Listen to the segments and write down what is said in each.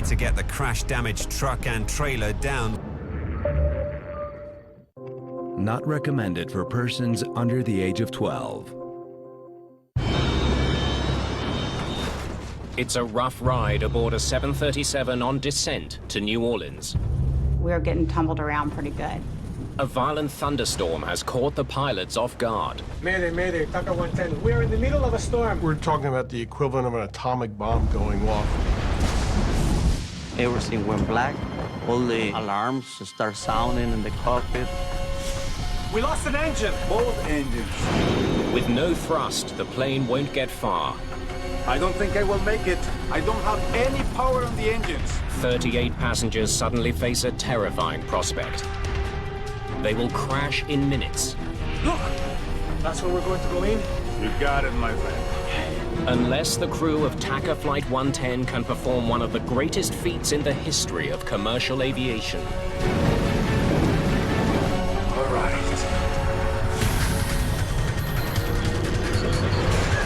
to get the crash-damaged truck and trailer down. Not recommended for persons under the age of 12. It's a rough ride aboard a 737 on descent to New Orleans. We're getting tumbled around pretty good. A violent thunderstorm has caught the pilots off guard. Mayday, mayday, Tucker 110. We're in the middle of a storm. We're talking about the equivalent of an atomic bomb going off. Everything went black. All the alarms start sounding in the cockpit. We lost an engine. Both engines. With no thrust, the plane won't get far. I don't think I will make it. I don't have any power on the engines. 38 passengers suddenly face a terrifying prospect. They will crash in minutes. Look, that's where we're going to go in. You got it, my friend. Unless the crew of TACA Flight 110 can perform one of the greatest feats in the history of commercial aviation. All right.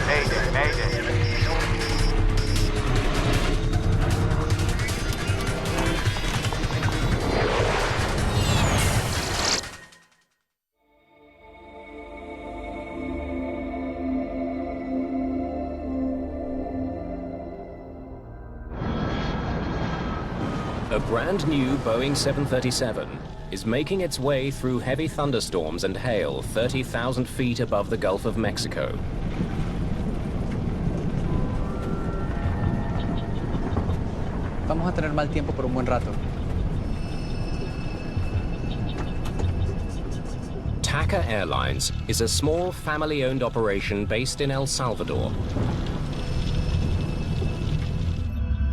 Mayday, mayday. A brand new Boeing 737 is making its way through heavy thunderstorms and hail 30,000 feet above the Gulf of Mexico. Vamos a tener mal tiempo por un buen rato. TACA Airlines is a small family-owned operation based in El Salvador.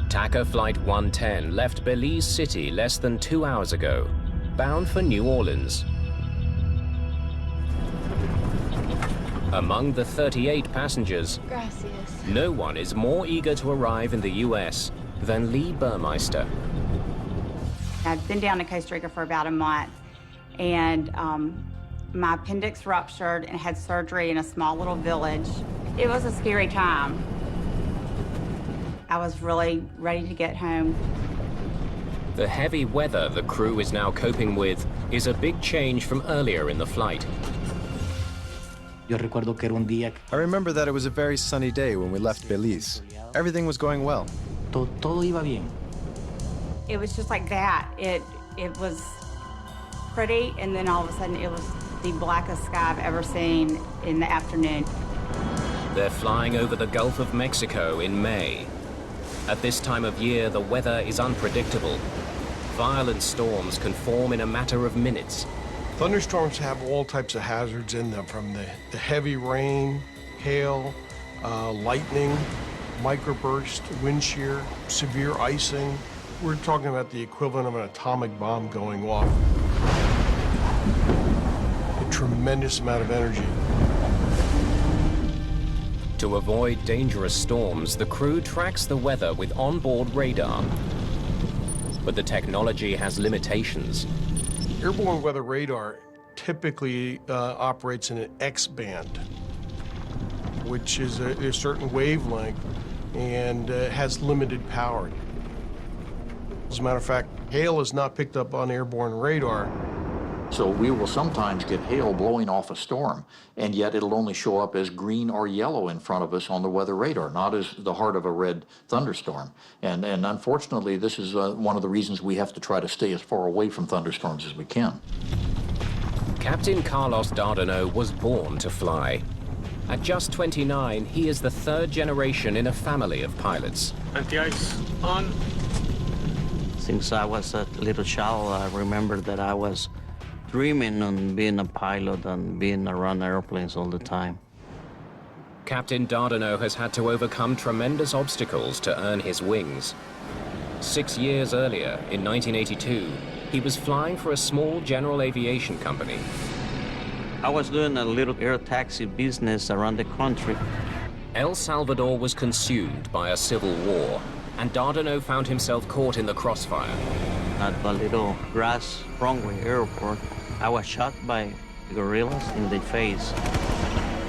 TACA Flight 110 left Belize City less than 2 hours ago, bound for New Orleans. Among the 38 passengers, no one is more eager to arrive in the U.S. than Lee Burmeister. I'd been down to Costa Rica for about a month, and my appendix ruptured and had surgery in a small little village. It was a scary time. I was really ready to get home. The heavy weather the crew is now coping with is a big change from earlier in the flight. I remember that it was a very sunny day when we left Belize. Everything was going well. Todo iba bien. It was just like that. It was pretty, and then all of a sudden it was the blackest sky I've ever seen in the afternoon. They're flying over the Gulf of Mexico in May. At this time of year, the weather is unpredictable. Violent storms can form in a matter of minutes. Thunderstorms have all types of hazards in them, from the heavy rain, hail, lightning, microburst, wind shear, severe icing. We're talking about the equivalent of an atomic bomb going off. A tremendous amount of energy. To avoid dangerous storms, the crew tracks the weather with onboard radar. But the technology has limitations. Airborne weather radar typically operates in an X band, which is a certain wavelength and has limited power. As a matter of fact, hail is not picked up on airborne radar. So we will sometimes get hail blowing off a storm, and yet it'll only show up as green or yellow in front of us on the weather radar, not as the heart of a red thunderstorm. And unfortunately, this is one of the reasons we have to try to stay as far away from thunderstorms as we can. Captain Carlos Dardanau was born to fly. At just 29, he is the third generation in a family of pilots. Anti-ice on. Since I was a little child, I remember that I was dreaming on being a pilot and being around airplanes all the time. Captain Dardanau has had to overcome tremendous obstacles to earn his wings. 6 years earlier, in 1982, he was flying for a small general aviation company. I was doing a little air taxi business around the country. El Salvador was consumed by a civil war, and Dardanau found himself caught in the crossfire. At the little grass runway airport, I was shot by guerrillas in the face.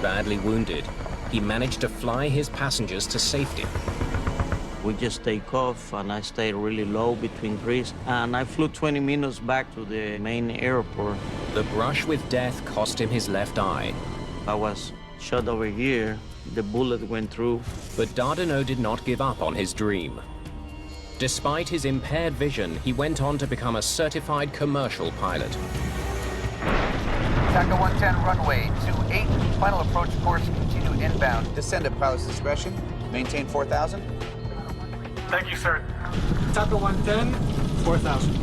Badly wounded, he managed to fly his passengers to safety. We just take off, and I stayed really low between trees, and I flew 20 minutes back to the main airport. The brush with death cost him his left eye. I was shot over here. The bullet went through. But Dardanot did not give up on his dream. Despite his impaired vision, he went on to become a certified commercial pilot. TACA 110 runway 28, final approach course, continue inbound. Descend at pilot's discretion, maintain 4,000. Thank you, sir. TACA 110, 4,000.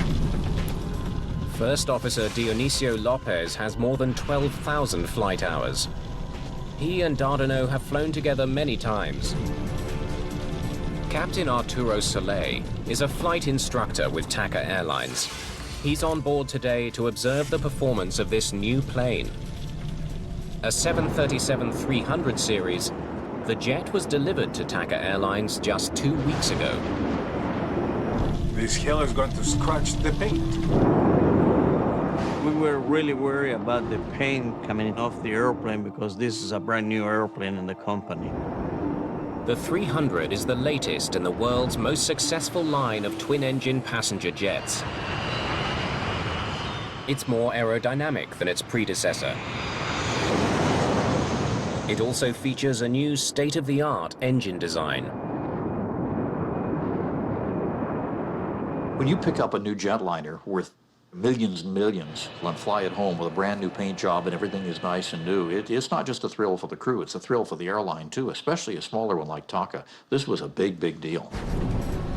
First Officer Dionisio Lopez has more than 12,000 flight hours. He and Dardanot have flown together many times. Captain Arturo Soleil is a flight instructor with TACA Airlines. He's on board today to observe the performance of this new plane. A 737-300 series, the jet was delivered to TACA Airlines just 2 weeks ago. This hail is going to scratch the paint. We were really worried about the paint coming off the airplane because this is a brand new airplane in the company. The 300 is the latest in the world's most successful line of twin-engine passenger jets. It's more aerodynamic than its predecessor. It also features a new state-of-the-art engine design. When you pick up a new jetliner worth millions and millions and fly it home with a brand new paint job and everything is nice and new, it's not just a thrill for the crew, it's a thrill for the airline too, especially a smaller one like TACA. This was a big, big deal.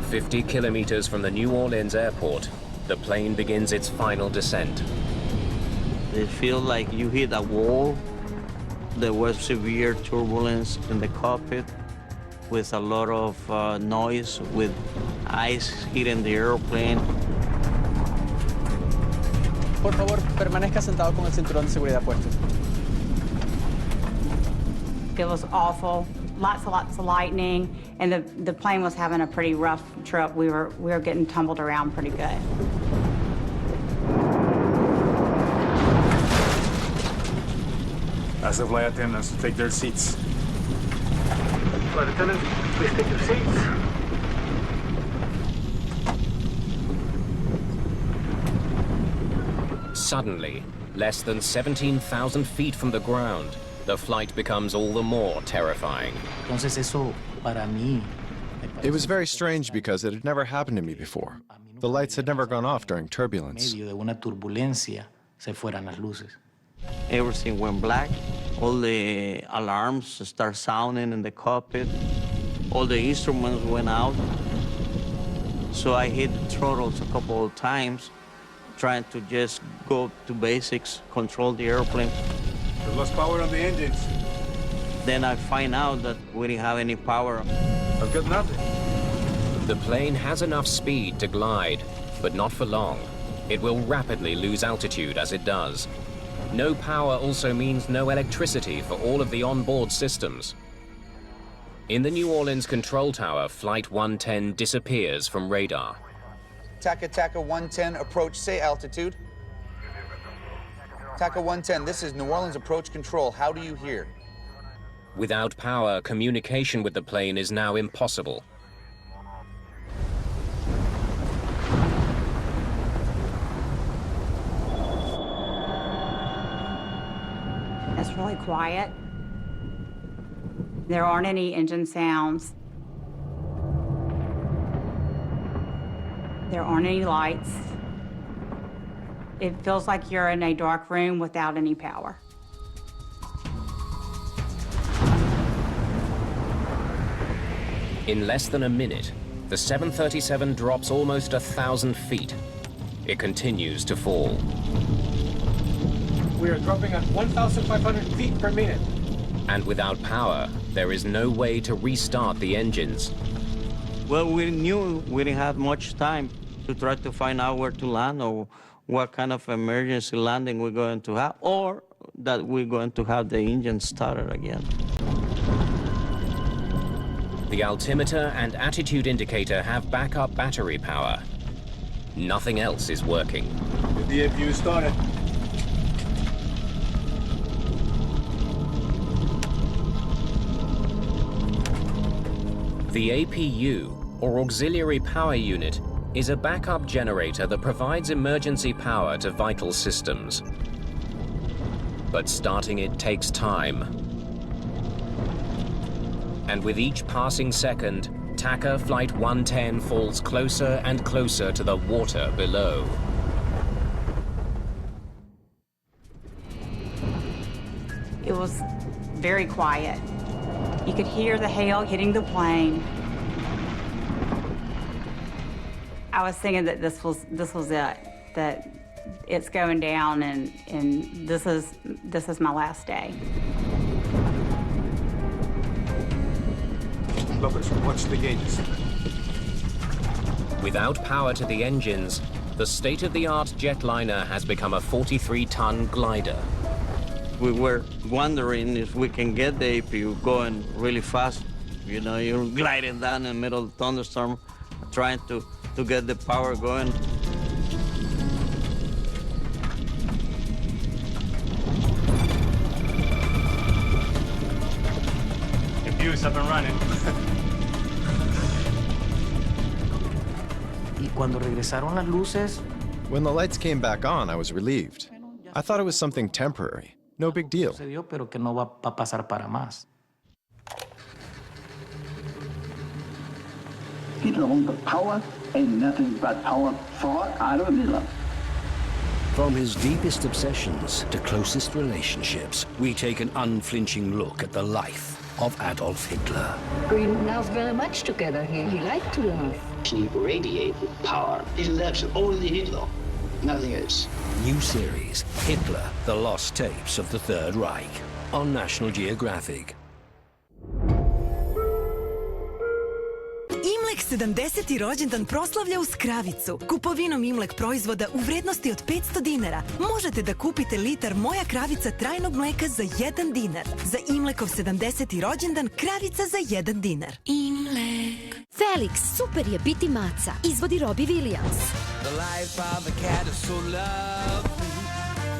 50 kilometers from the New Orleans airport, the plane begins its final descent. It feels like you hit a wall. There was severe turbulence in the cockpit with a lot of noise, with ice hitting the airplane. Por favor, permanezca sentado con el cinturón de seguridad puesto. It was awful. Lots of lightning, and the plane was having a pretty rough trip. We were getting tumbled around pretty good. As the flight attendants take their seats. Flight attendants, please take your seats. Suddenly, less than 17,000 feet from the ground, the flight becomes all the more terrifying. It was very strange because it had never happened to me before. The lights had never gone off during turbulence. Everything went black. All the alarms start sounding in the cockpit. All the instruments went out. So I hit the throttles a couple of times, trying to just go to basics, control the airplane. We lost power on the engines. Then I find out that we didn't have any power. I've got nothing. The plane has enough speed to glide, but not for long. It will rapidly lose altitude as it does. No power also means no electricity for all of the onboard systems. In the New Orleans control tower, Flight 110 disappears from radar. TACA 110, approach, say altitude. TACA 110, this is New Orleans approach control. How do you hear? Without power, communication with the plane is now impossible. It's really quiet. There aren't any engine sounds. There aren't any lights. It feels like you're in a dark room without any power. In less than a minute, the 737 drops almost 1,000 feet. It continues to fall. We are dropping at 1,500 feet per minute. And without power, there is no way to restart the engines. Well, we knew we didn't have much time to try to find out where to land or what kind of emergency landing we're going to have, or that we're going to have the engine started again. The altimeter and attitude indicator have backup battery power. Nothing else is working. The DFU started. The APU, or auxiliary power unit, is a backup generator that provides emergency power to vital systems. But starting it takes time. And with each passing second, TACA Flight 110 falls closer and closer to the water below. It was very quiet. You could hear the hail hitting the plane. I was thinking that this was it, that it's going down, and this is my last day. Lopez, watch the gauges. Without power to the engines, the state-of-the-art jetliner has become a 43-ton glider. We were wondering if we can get the APU going really fast. You know, you're gliding down in the middle of the thunderstorm, trying to get the power going. APU's up and running. Y cuando regresaron las luces, When the lights came back on, I was relieved. I thought it was something temporary. No big deal. sucedió, pero que no va a pasar para más. Hitler wanted power and nothing but power for Adolf Hitler. From his deepest obsessions to closest relationships, we take an unflinching look at the life of Adolf Hitler. We laugh very much together here. He liked to laugh. He radiated power. He loves only Hitler, nothing else. New series, Hitler, The Lost Tapes of the Third Reich, on National Geographic. Imlek 70. rođendan proslavlja uz kravicu. Kupovinom Imlek proizvoda u vrednosti od 500 dinara možete da kupite litar Moja kravica trajnog mleka za 1 dinar. Za Imlekov 70. rođendan kravica za 1 dinar. Imlek. Felix, super je biti maca. Izvodi Robbie Williams. The life of a cat is so lovely,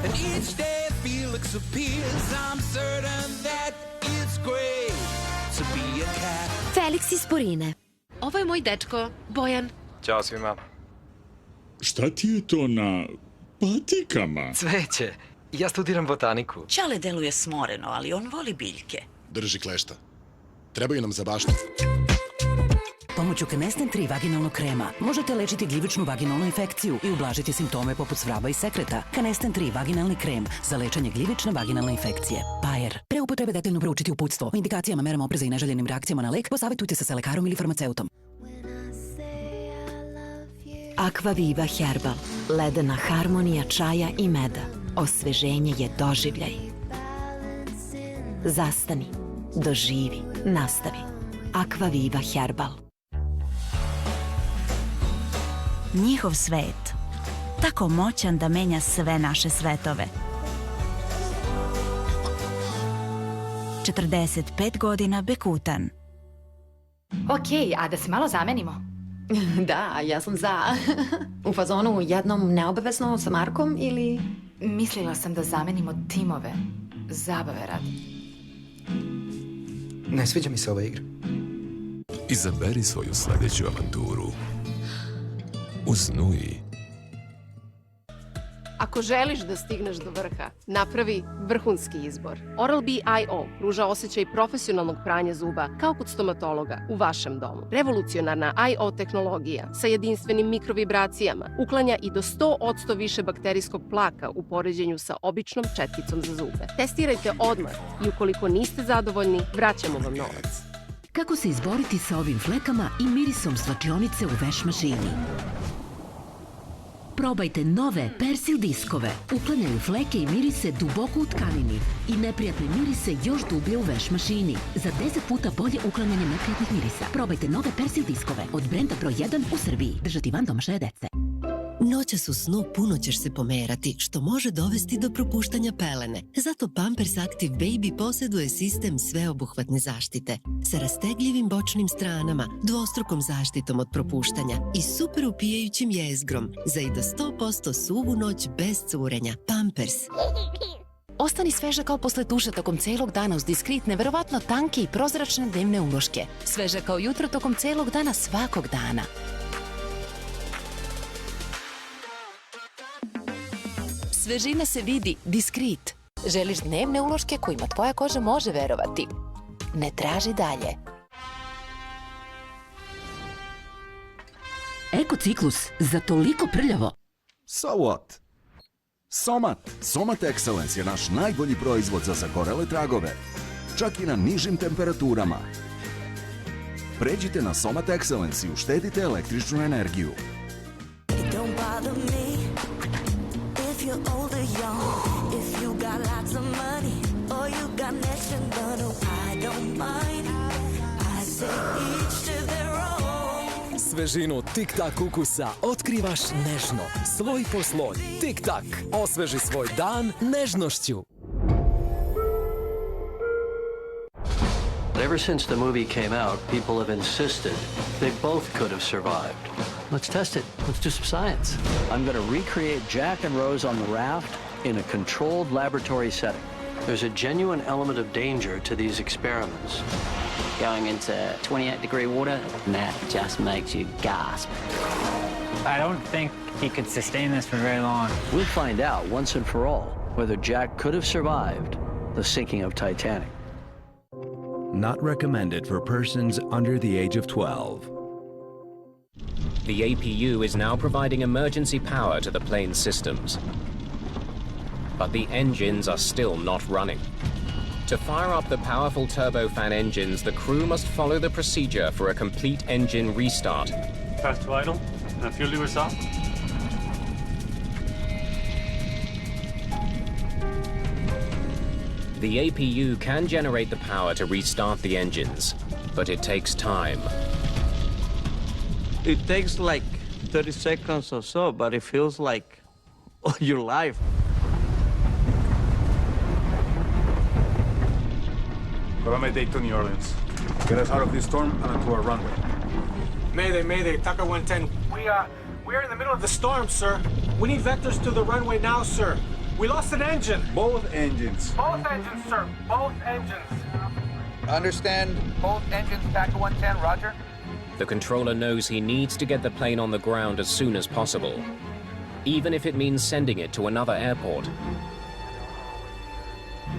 and each day Felix appears. I'm certain that it's great to be a cat. Felix iz Porine. Ovo je moj dečko, Bojan. Ćao svima. Šta ti je to na patikama? Cveće. Ja studiram botaniku. Čale deluje smoreno, ali on voli biljke. Drži klešta. Trebaju nam za baštu. Pomoću Canesten 3 vaginalnog krema možete lečiti gljivičnu vaginalnu infekciju i ublažiti simptome poput svraba i sekreta. Canesten 3 vaginalni krem za lečenje gljivične vaginalne infekcije. Bayer. Pre upotrebe detaljno proučiti uputstvo. O indikacijama, merama opreza i neželjenim reakcijama na lek posavitujte se sa lekarom ili farmaceutom. Aquaviva Herbal. Ledena harmonija čaja i meda. Osveženje je doživljaj. Zastani. Doživi. Nastavi. Aquaviva Herbal. Njihov svet. Tako moćan da menja sve naše svetove. 45 godina Bekutan. Okej, a da se malo zamenimo? Da, ja sam za. U fazonu jednom neobavezno sa Markom ili... Mislila sam da zamenimo timove. Zabave radi. Ne sviđa mi se ova igra. Izaberi svoju sljedeću avanturu. Usnuji. Ako želiš da stigneš do vrha, napravi vrhunski izbor. Oral-B I.O. pruža osjećaj profesionalnog pranja zuba kao kod stomatologa u vašem domu. Revolucionarna I.O. tehnologija sa jedinstvenim mikrovibracijama uklanja i do 100% više bakterijskog plaka u poređenju sa običnom četkicom za zube. Testirajte odmah i ukoliko niste zadovoljni, vraćamo vam novac. Kako se izboriti sa ovim flekama i mirisom svlačionice u veš mašini? Probajte nove Persil diskove. Uklanjaju fleke i mirise duboko u tkanini i neprijatne mirise još dublje u veš mašini. Za 10 puta bolje uklanjanje neprijatnih mirisa. Probajte nove Persil diskove od brenda broj 1 u Srbiji. Držati van domašaje dece. Noćas u snu puno ćeš se pomerati, što može dovesti do propuštanja pelene. Zato Pampers Active Baby posjeduje sistem sveobuhvatne zaštite sa rastegljivim bočnim stranama, dvostrukom zaštitom od propuštanja i super upijajućim jezgrom za i do 100% suvu noć bez curenja. Pampers. Ostani sveža kao posle tuša tokom celog dana uz Diskrit neverovatno tanke i prozračne dnevne uloške. Sveža kao jutro tokom celog dana svakog dana. Svežina se vidi, Diskrit. Želiš dnevne uloške kojima tvoja koža može verovati? Ne traži dalje. Ekociklus, za toliko prljavo. So what? Somat Excellence je naš najbolji proizvod za zagorele tragove, čak i na nižim temperaturama. Pređite na Somat Excellence i uštedite električnu energiju. Svežinu tik-tak ukusa otkrivaš nežno, sloj po sloj. Tik-tak, osveži svoj dan nežnošću. Ever since the movie came out, people have insisted they both could have survived. Let's test it. Let's do some science. I'm going to recreate Jack and Rose on the raft in a controlled laboratory setting. There's a genuine element of danger to these experiments. Going into 28-degree water, and that just makes you gasp. I don't think he could sustain this for very long. We'll find out once and for all whether Jack could have survived the sinking of Titanic. Not recommended for persons under the age of 12. The APU is now providing emergency power to the plane's systems. But the engines are still not running. To fire up the powerful turbofan engines, the crew must follow the procedure for a complete engine restart. Fast to idle, fuel levers off. The APU can generate the power to restart the engines, but it takes time. It takes like 30 seconds or so, but it feels like your life. Mayday to New Orleans. Get us out of this storm and onto our runway. Mayday, Tucker 110. We are in the middle of the storm, sir. We need vectors to the runway now, sir. We lost an engine. Both engines. Both engines, sir. Both engines. Understand? Both engines, Tucker 110, roger. The controller knows he needs to get the plane on the ground as soon as possible, even if it means sending it to another airport.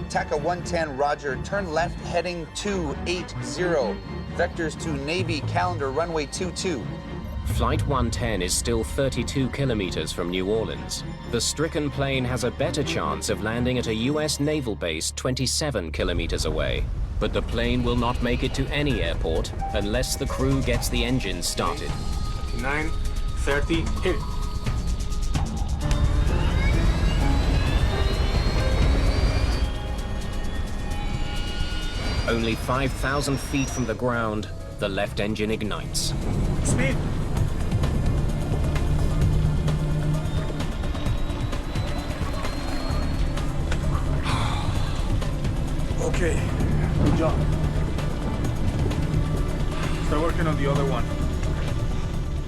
TACA 110, roger. Turn left heading 280. Vectors to Navy calendar runway 22. Flight 110 is still 32 kilometers from New Orleans. The stricken plane has a better chance of landing at a US naval base 27 kilometers away. But the plane will not make it to any airport unless the crew gets the engine started. 29, 30, hit it. Only 5,000 feet from the ground, the left engine ignites. Speed! Okay, good job. Start working on the other one.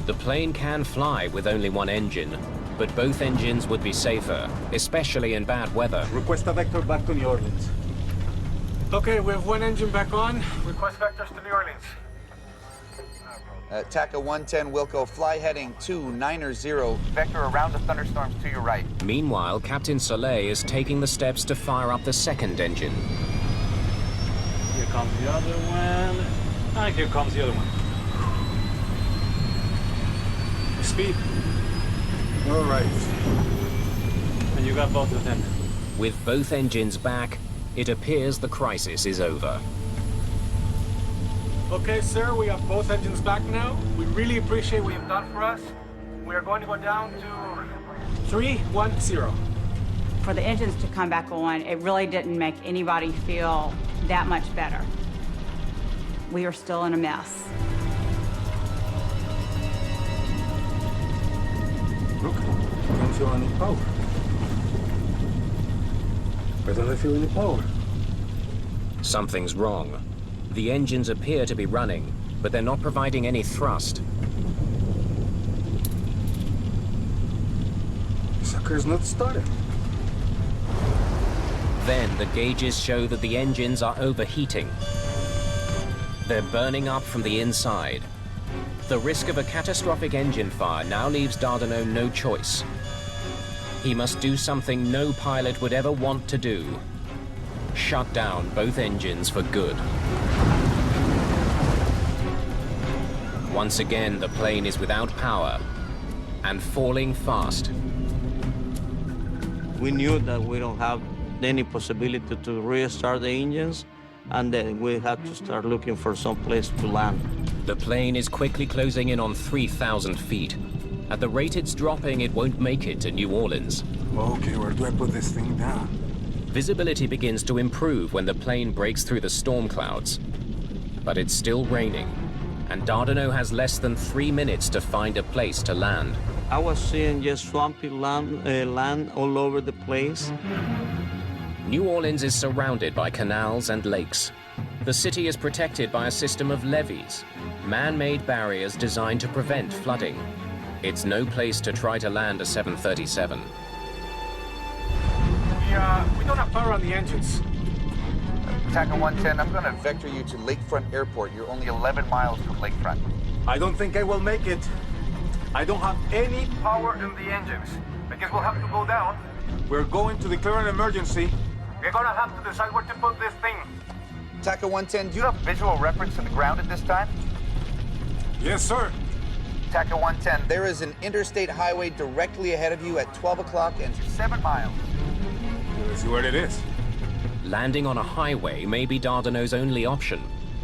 The plane can fly with only one engine, but both engines would be safer, especially in bad weather. Request a vector back to New Orleans. Okay, we have one engine back on. Request vectors to New Orleans. TACA 110, Wilco, fly heading 290. Vector around the thunderstorms to your right. Meanwhile, Captain Soleil is taking the steps to fire up the second engine. Here comes the other one. And here comes the other one. Speed. All right. And you got both of them. With both engines back, it appears the crisis is over. Okay, sir, we have both engines back now. We really appreciate what you've done for us. We are going to go down to 310. For the engines to come back on, it really didn't make anybody feel that much better. We are still in a mess. Look, I don't feel any power. Why don't I feel any power? Something's wrong. The engines appear to be running, but they're not providing any thrust. Sucker's not started. Then the gauges show that the engines are overheating. They're burning up from the inside. The risk of a catastrophic engine fire now leaves Dardanot no choice. He must do something no pilot would ever want to do: shut down both engines for good. Once again, the plane is without power and falling fast. We knew that we don't have any possibility to restart the engines, and then we had to start looking for some place to land. The plane is quickly closing in on 3,000 feet. At the rate it's dropping, it won't make it to New Orleans. Okay, where do I put this thing down? Visibility begins to improve when the plane breaks through the storm clouds. But it's still raining, and Dardanot has less than 3 minutes to find a place to land. I was seeing just swampy land all over the place. New Orleans is surrounded by canals and lakes. The city is protected by a system of levees, man-made barriers designed to prevent flooding. It's no place to try to land a 737. We don't have power on the engines. TACA 110, I'm gonna vector you to Lakefront Airport. You're only 11 miles from Lakefront. I don't think I will make it. I don't have any power in the engines. I guess we'll have to go down. We're going to declare an emergency. We're gonna have to decide where to put this thing. TACA 110, do you have visual reference to the ground at this time? Yes, sir. TACA 110, there is an interstate highway directly ahead of you at 12 o'clock and 7 miles. Let's see where it is. Landing on a highway may be Dardanot's only option.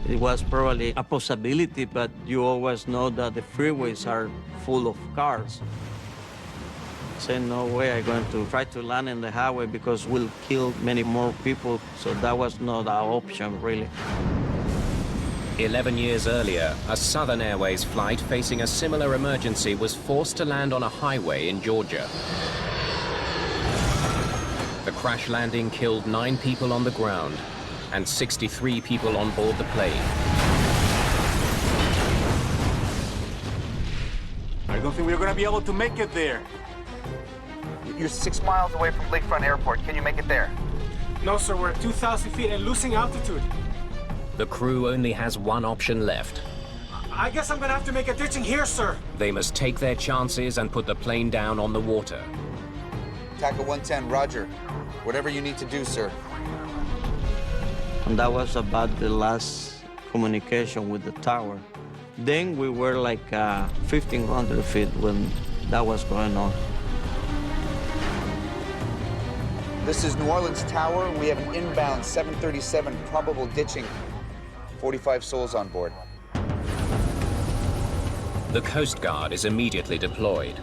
It was probably a possibility, but you always know that the freeways are full of cars. I said, no way I'm going to try to land in the highway because we'll kill many more people, so that was not our option, really. 11 years earlier, a Southern Airways flight facing a similar emergency was forced to land on a highway in Georgia. The crash landing killed 9 people on the ground and 63 people on board the plane. I don't think we're going to be able to make it there. You're 6 miles away from Lakefront Airport. Can you make it there? No, sir. We're at 2,000 feet and losing altitude. The crew only has one option left. I guess I'm going to have to make a ditching here, sir. They must take their chances and put the plane down on the water. TACA 110, roger. Whatever you need to do, sir. And that was about the last communication with the tower. Then we were like 1,500 feet when that was going on. This is New Orleans Tower. We have an inbound 737 probable ditching. 45 souls on board. The Coast Guard is immediately deployed.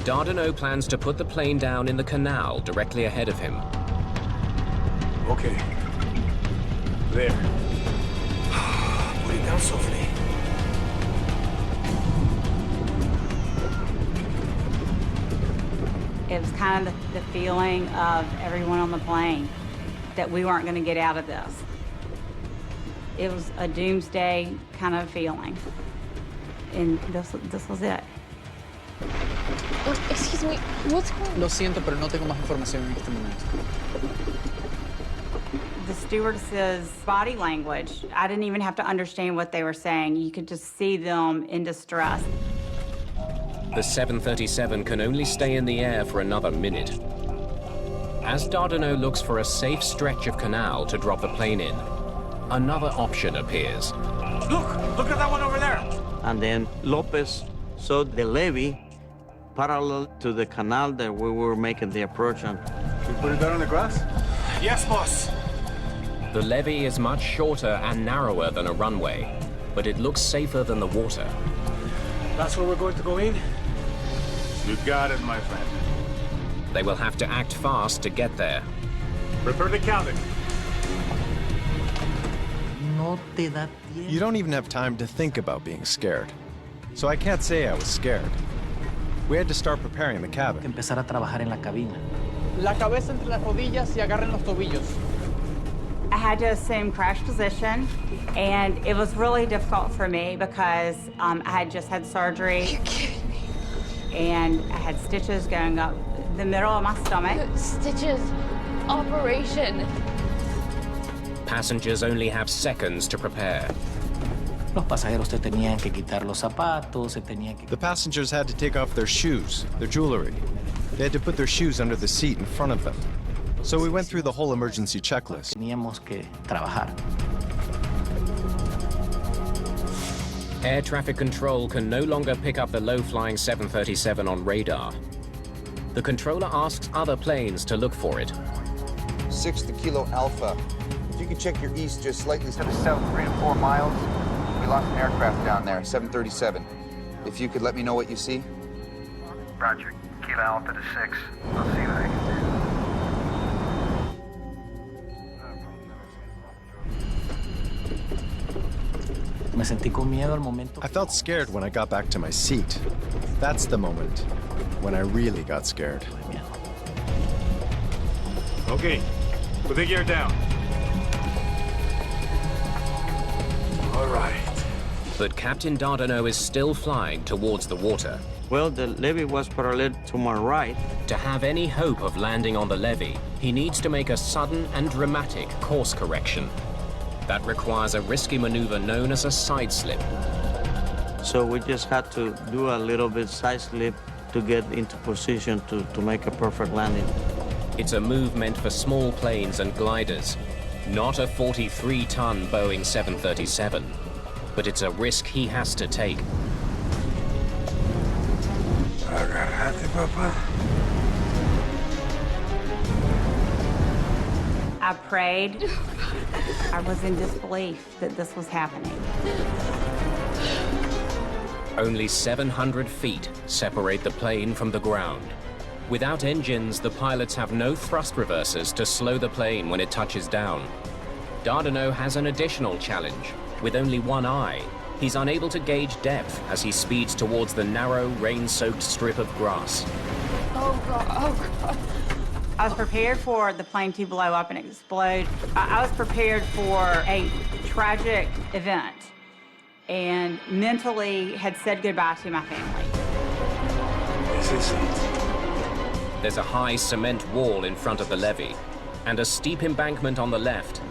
Dardanot plans to put the plane down in the canal directly ahead of him. Okay. There. Put it down softly. It was kind of the feeling of everyone on the plane that we weren't going to get out of this. It was a doomsday kind of feeling. And this was it. Excuse me, what's going on? Lo siento, pero no tengo más información en este momento. The stewardess's body language, I didn't even have to understand what they were saying. You could just see them in distress. The 737 can only stay in the air for another minute. As Dardanot looks for a safe stretch of canal to drop the plane in, another option appears. Look at that one over there. And then Lopez saw the levee parallel to the canal that we were making the approach on. Should we put it down on the grass? Yes, boss. The levee is much shorter and narrower than a runway, but it looks safer than the water. That's where we're going to go in? You got it, my friend. They will have to act fast to get there. Prepare the cabin. You don't even have time to think about being scared. So I can't say I was scared. We had to start preparing the cabin. Empezar a trabajar en la cabina. La cabeza entre las rodillas y agarren los tobillos. I had to assume crash position, and it was really difficult for me because I had just had surgery. And I had stitches going up the middle of my stomach. Stitches. Operation. Passengers only have seconds to prepare. Los pasajeros se tenían que quitar los zapatos, se tenían que... The passengers had to take off their shoes, their jewelry. They had to put their shoes under the seat in front of them. So we went through the whole emergency checklist. Teníamos que trabajar. Air traffic control can no longer pick up the low-flying 737 on radar. The controller asks other planes to look for it. 6 to Kilo Alpha. If you could check your east just slightly to the south 3 to 4 miles, we lost an aircraft down there, 737. If you could let me know what you see. Roger. Kilo Alpha to 6. I'll see what I can do. Me sentí con miedo al momento. I felt scared when I got back to my seat. That's the moment when I really got scared. Okay, put the gear down. All right. But Captain Dardanelle is still flying towards the water. Well, the levee was parallel to my right. To have any hope of landing on the levee, he needs to make a sudden and dramatic course correction. That requires a risky maneuver known as a side slip. So we just had to do a little bit side slip to get into position to make a perfect landing. It's a move meant for small planes and gliders, not a 43-ton Boeing 737. But it's a risk he has to take. Agarrate, papá. I prayed. I was in disbelief that this was happening. Only 700 feet separate the plane from the ground. Without engines, the pilots have no thrust reversers to slow the plane when it touches down. Dardanelle has an additional challenge. With only one eye, he's unable to gauge depth as he speeds towards the narrow, rain-soaked strip of grass. Oh, God. Oh, God. I was prepared for the plane to blow up and explode. I was prepared for a tragic event and mentally had said goodbye to my family. This is it. There's a high cement wall in front of the levee and a steep embankment on the left.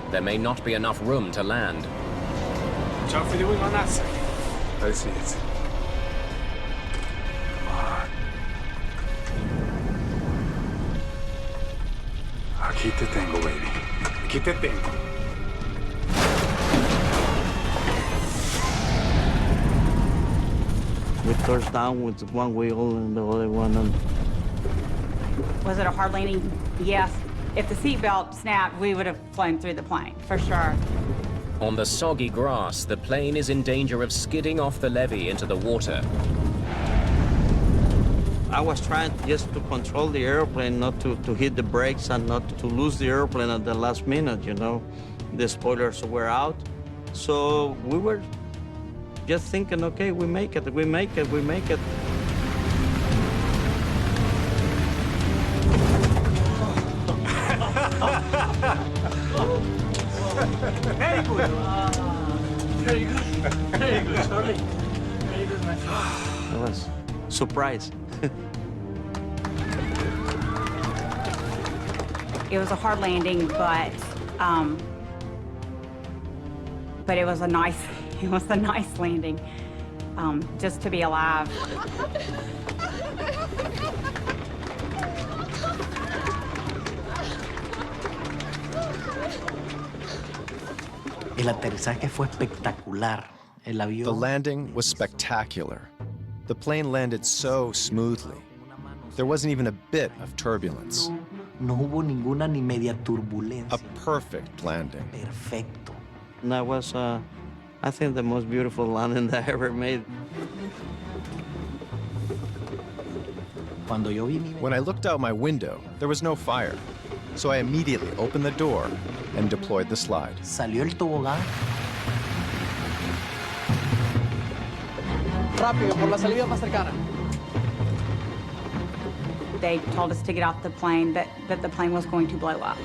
There may not be enough room to land. Watch out for the wing on that side. I see it. Aquí te tengo, baby. Aquí te tengo. We touched down with one wheel and the other one. And... Was it a hard landing? Yes. If the seatbelt snapped, we would have flown through the plane, for sure. On the soggy grass, the plane is in danger of skidding off the levee into the water. I was trying just to control the airplane, not to hit the brakes and not to lose the airplane at the last minute, you know. The spoilers were out. So we were just thinking, okay, we make it, we make it, we make it. Very good. Very good. Very good, sorry. Very good, my friend. That was surprise. It was a hard landing, but it was a nice landing. Just to be alive. El aterrizaje fue espectacular. El avión... The landing was spectacular. The plane landed so smoothly. There wasn't even a bit of turbulence. No hubo ninguna ni media turbulencia. A perfect landing. Perfecto. And that was, I think, the most beautiful landing that I ever made. When I looked out my window, there was no fire. So I immediately opened the door and deployed the slide. Salió el tobogán. Rápido, por la salida más cercana. They told us to get off the plane, that the plane was going to blow up.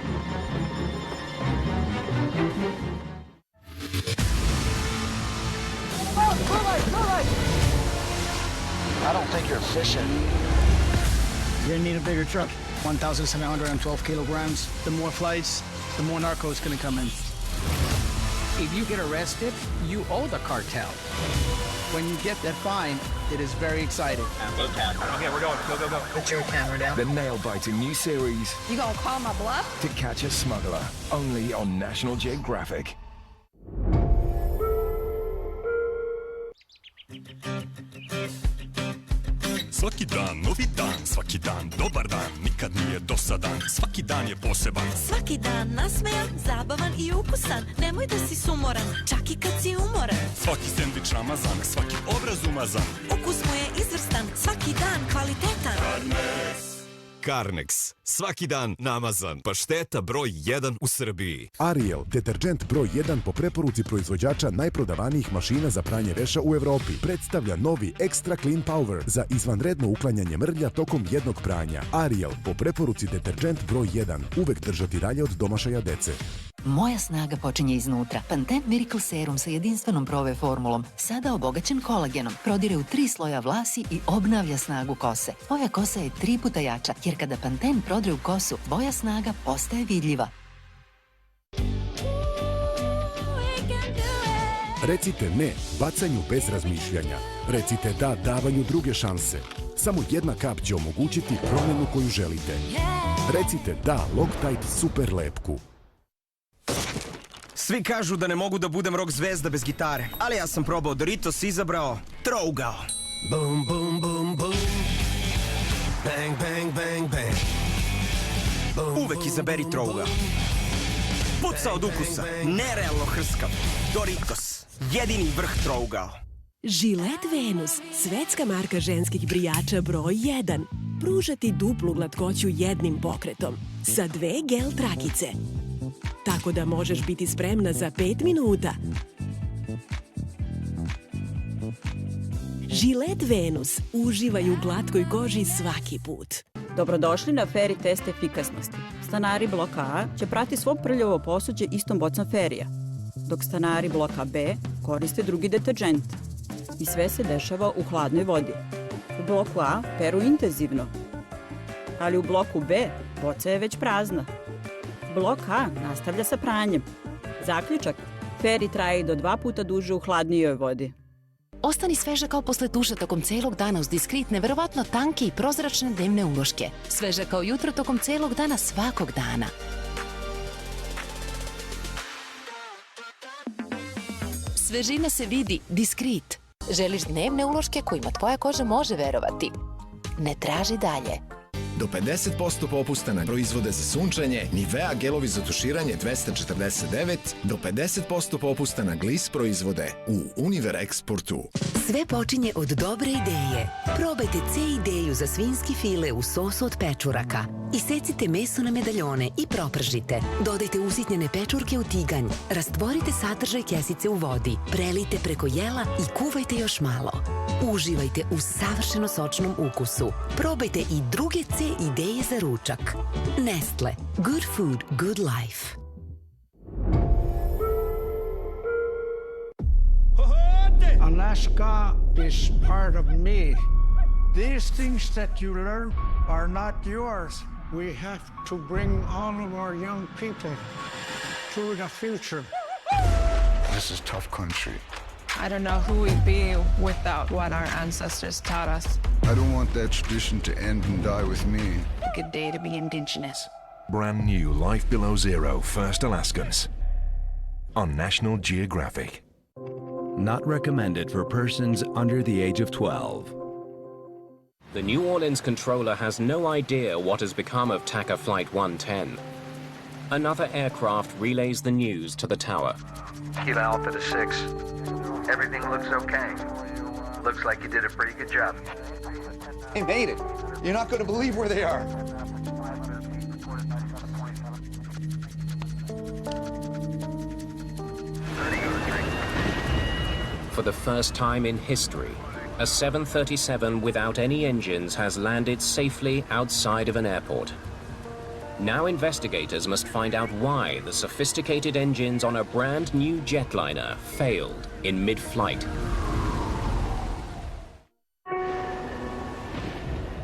I don't think you're fishing. You're gonna need a bigger truck. 1,712 kilograms. The more flights, the more narco's gonna come in. If you get arrested, you owe the cartel. When you get that fine, it is very exciting. Okay, we're going. Go, go, go. Put your camera down. The nail-biting new series, You gonna call my bluff? To Catch a Smuggler, only on National Geographic. Svaki dan, novi dan, svaki dan, dobar dan, nikad nije dosadan, svaki dan je poseban. Svaki dan nasmejan, zabavan i ukusan, nemoj da si sumoran, čak i kad si umoran. Svaki sendvič namazan, svaki obraz umazan. Ukus mu je izvrstan, svaki dan kvalitetan. Carnex. Svaki dan namazan. Pašteta broj 1 u Srbiji. Ariel, deterđent broj 1 po preporuci proizvođača najprodavanijih mašina za pranje veša u Evropi, predstavlja novi Extra Clean Power za izvanredno uklanjanje mrlja tokom jednog pranja. Ariel, po preporuci deterđent broj 1, uvek držati dalje od domašaja dece. Moja snaga počinje iznutra. Pantene Miracle Serum sa jedinstvenom prove formulom, sada obogaćen kolagenom, prodire u 3 sloja vlasi i obnavlja snagu kose. Tvoja kosa je 3 puta jača, jer kada Pantene prodre u kosu, boja snaga postaje vidljiva. Recite ne bacanju bez razmišljanja. Recite da davanju druge šanse. Samo jedna kap će omogućiti promjenu koju želite. Recite da Loctite super lepku. Svi kažu da ne mogu da budem rock zvezda bez gitare, ali ja sam probao Doritos i izabrao trougao. Boom, boom, boom, boom. Bang, bang, bang, bang. Boom, uvek izaberi trougao. Puca od ukusa, nerealno hrskav. Doritos, jedini vrh trougao. Gillette Venus, svetska marka ženskih brijača broj 1. Pruža ti duplu glatkoću jednim pokretom, sa 2 gel trakice. Tako da možeš biti spremna za 5 minuta. Gillette Venus. Uživaj u glatkoj koži svaki put. Dobrodošli na Feri test efikasnosti. Stanari bloka A će prati svo prljavo posuđe istom bocom Ferija, dok stanari bloka B koriste drugi deterđent. I sve se dešava u hladnoj vodi. U bloku A peru intenzivno, ali u bloku B boca je već prazna. Blok A nastavlja sa pranjem. Zaključak, Feri traje i do 2 puta duže u hladnijoj vodi. Ostani sveža kao posle tuša tokom celog dana uz diskritne, verovatno tanke i prozračne dnevne uloške. Sveža kao jutro tokom celog dana svakog dana. Svežina se vidi diskrit. Želiš dnevne uloške kojima tvoja koža može verovati? Ne traži dalje. Do 50% popusta na proizvode za sunčanje, Nivea gelovi za tuširanje 249, do 50% popusta na glis proizvode u Univer Exportu. Sve počinje od dobre ideje. Probajte C ideju za svinjski file u sosu od pečuraka. Isecite meso na medaljone i propržite. Dodajte usitnjene pečurke u tiganj. Rastvorite sadržaj kesice u vodi. Prelijte preko jela i kuvajte još malo. Uživajte u savršeno sočnom ukusu. Probajte i druge C ideje za ručak. Nestle. Good food, good life. Alaska is part of me. These things that you learn are not yours. We have to bring all of our young people to the future. This is tough country. I don't know who we'd be without what our ancestors taught us. I don't want that tradition to end and die with me. A good day to be indigenous. Brand new Life Below Zero First Alaskans on National Geographic. Not recommended for persons under the age of 12. The New Orleans controller has no idea what has become of TACA Flight 110. Another aircraft relays the news to the tower. Kilo Alpha to 6. Everything looks okay. Looks like you did a pretty good job. They made it. You're not going to believe where they are. For the first time in history, a 737 without any engines has landed safely outside of an airport. Now investigators must find out why the sophisticated engines on a brand new jetliner failed in mid-flight.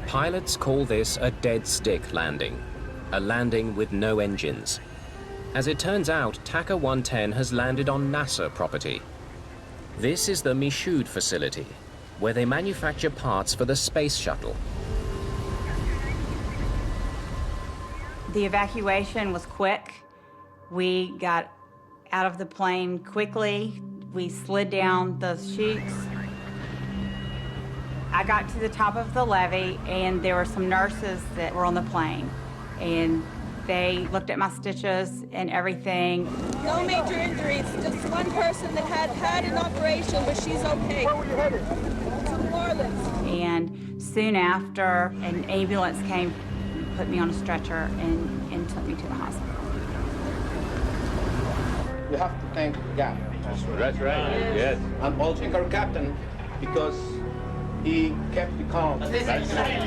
Pilots call this a dead stick landing, a landing with no engines. As it turns out, TACA 110 has landed on NASA property. This is the Michoud facility, where they manufacture parts for the space shuttle. The evacuation was quick. We got out of the plane quickly. We slid down the chutes. I got to the top of the levee, and there were some nurses that were on the plane, and they looked at my stitches and everything. No major injuries, just one person that had an operation, but she's okay. Where were you headed? To New Orleans. And soon after, an ambulance came, put me on a stretcher, and took me to the hospital. We have to thank God. That's right. Yes. And also our captain, because he kept me calm. That's right.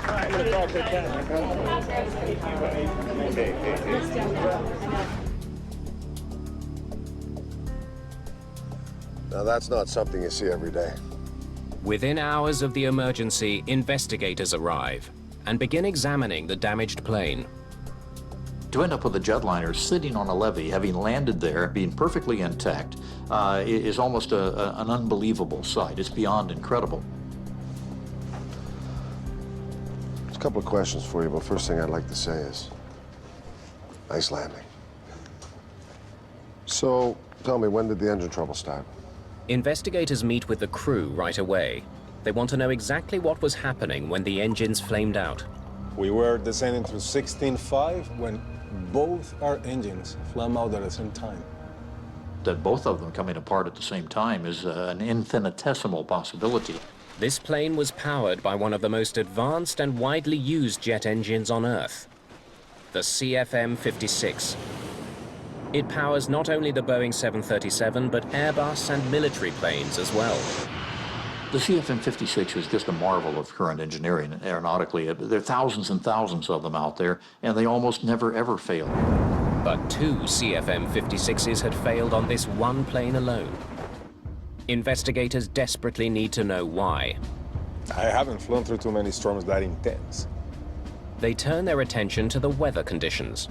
I'm going to talk to the Now that's not something you see every day. Within hours of the emergency, investigators arrive and begin examining the damaged plane. To end up with a jetliner sitting on a levee, having landed there, being perfectly intact, is almost an unbelievable sight. It's beyond incredible. There's a couple of questions for you, but first thing I'd like to say is, nice landing. So, tell me, when did the engine trouble start? Investigators meet with the crew right away. They want to know exactly what was happening when the engines flamed out. We were descending through 16.5 when both our engines flamed out at the same time. That both of them coming apart at the same time is an infinitesimal possibility. This plane was powered by one of the most advanced and widely used jet engines on Earth, the CFM56. It powers not only the Boeing 737, but Airbus and military planes as well. The CFM56 is just a marvel of current engineering aeronautically. There are thousands and thousands of them out there, and they almost never ever fail. But 2 CFM56s had failed on this one plane alone. Investigators desperately need to know why. I haven't flown through too many storms that intense. They turn their attention to the weather conditions.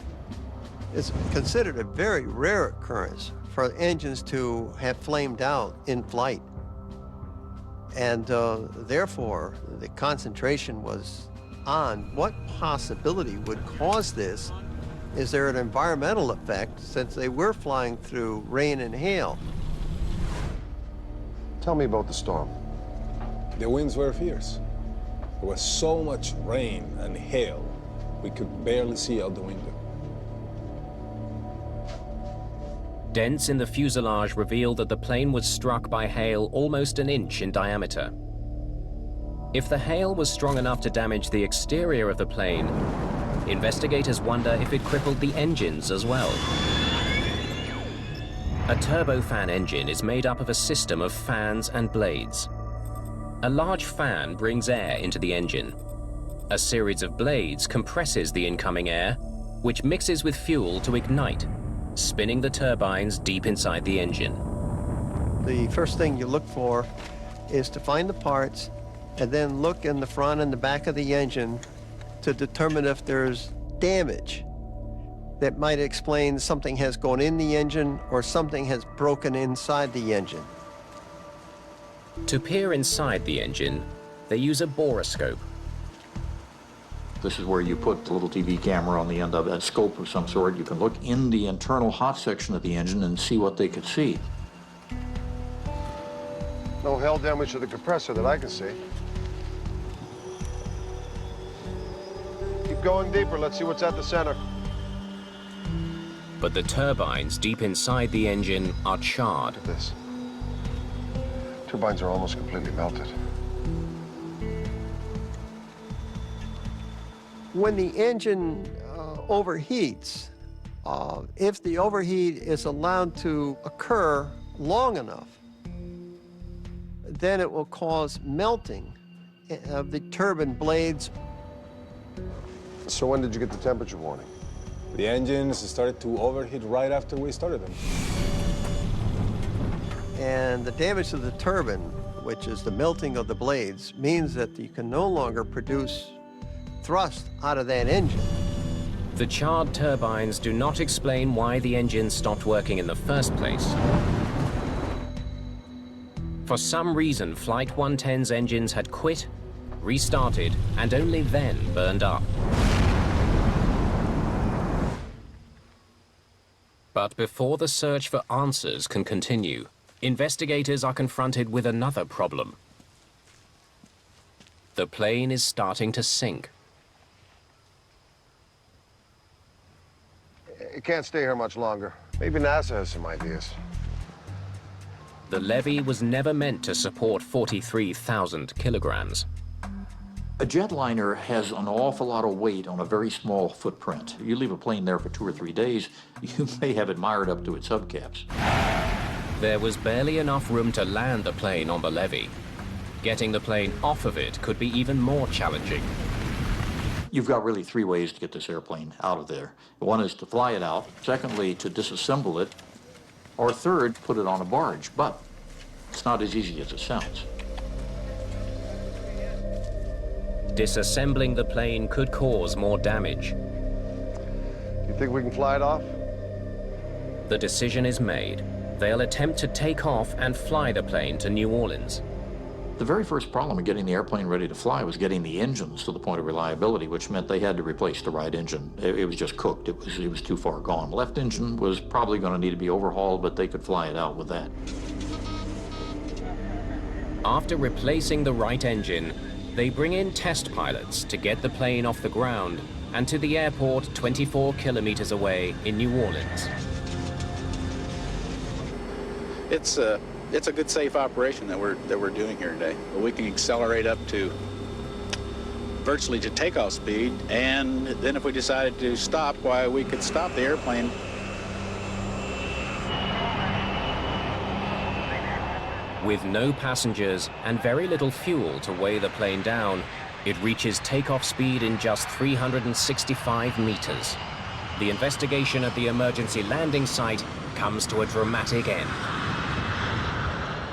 It's considered a very rare occurrence for engines to have flamed out in flight. And therefore, the concentration was on what possibility would cause this. Is there an environmental effect, since they were flying through rain and hail? Tell me about the storm. The winds were fierce. There was so much rain and hail, we could barely see out the window. Dents in the fuselage revealed that the plane was struck by hail almost an inch in diameter. If the hail was strong enough to damage the exterior of the plane, investigators wonder if it crippled the engines as well. A turbofan engine is made up of a system of fans and blades. A large fan brings air into the engine. A series of blades compresses the incoming air, which mixes with fuel to ignite, spinning the turbines deep inside the engine. The first thing you look for is to find the parts and then look in the front and the back of the engine to determine if there's damage that might explain something has gone in the engine or something has broken inside the engine. To peer inside the engine, they use a borescope. This is where you put the little TV camera on the end of a scope of some sort. You can look in the internal hot section of the engine and see what they could see. No hail damage to the compressor that I can see. Keep going deeper. Let's see what's at the center. But the turbines deep inside the engine are charred. This. Turbines are almost completely melted. When the engine overheats, if the overheat is allowed to occur long enough, then it will cause melting of the turbine blades. So when did you get the temperature warning? The engines started to overheat right after we started them. And the damage to the turbine, which is the melting of the blades, means that you can no longer produce thrust out of that engine. The charred turbines do not explain why the engine stopped working in the first place. For some reason, Flight 110's engines had quit, restarted, and only then burned up. But before the search for answers can continue, investigators are confronted with another problem. The plane is starting to sink. It can't stay here much longer. Maybe NASA has some ideas. The levee was never meant to support 43,000 kilograms. A jetliner has an awful lot of weight on a very small footprint. You leave a plane there for 2 or 3 days, you may have it mired up to its hubcaps. There was barely enough room to land the plane on the levee. Getting the plane off of it could be even more challenging. You've got really 3 ways to get this airplane out of there. One is to fly it out, secondly, to disassemble it, or third, put it on a barge. But it's not as easy as it sounds. Disassembling the plane could cause more damage. You think we can fly it off? The decision is made. They'll attempt to take off and fly the plane to New Orleans. The very first problem of getting the airplane ready to fly was getting the engines to the point of reliability, which meant they had to replace the right engine. It was just cooked. It was too far gone. Left engine was probably going to need to be overhauled, but they could fly it out with that. After replacing the right engine, they bring in test pilots to get the plane off the ground and to the airport 24 kilometers away in New Orleans. It's a good, safe operation that we're doing here today. We can accelerate up to virtually to takeoff speed, and then if we decided to stop, why, we could stop the airplane. With no passengers and very little fuel to weigh the plane down, it reaches takeoff speed in just 365 meters. The investigation at the emergency landing site comes to a dramatic end.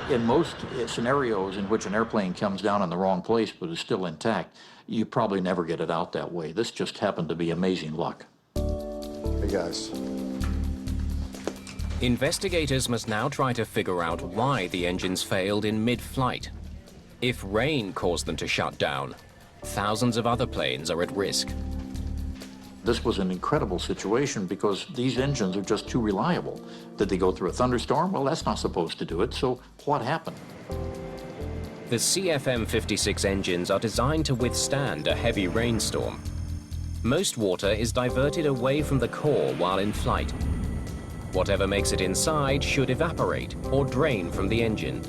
In most scenarios in which an airplane comes down in the wrong place but is still intact, you probably never get it out that way. This just happened to be amazing luck. Hey, guys. Investigators must now try to figure out why the engines failed in mid-flight. If rain caused them to shut down, thousands of other planes are at risk. This was an incredible situation because these engines are just too reliable. Did they go through a thunderstorm? Well, that's not supposed to do it, so what happened? The CFM56 engines are designed to withstand a heavy rainstorm. Most water is diverted away from the core while in flight. Whatever makes it inside should evaporate or drain from the engine.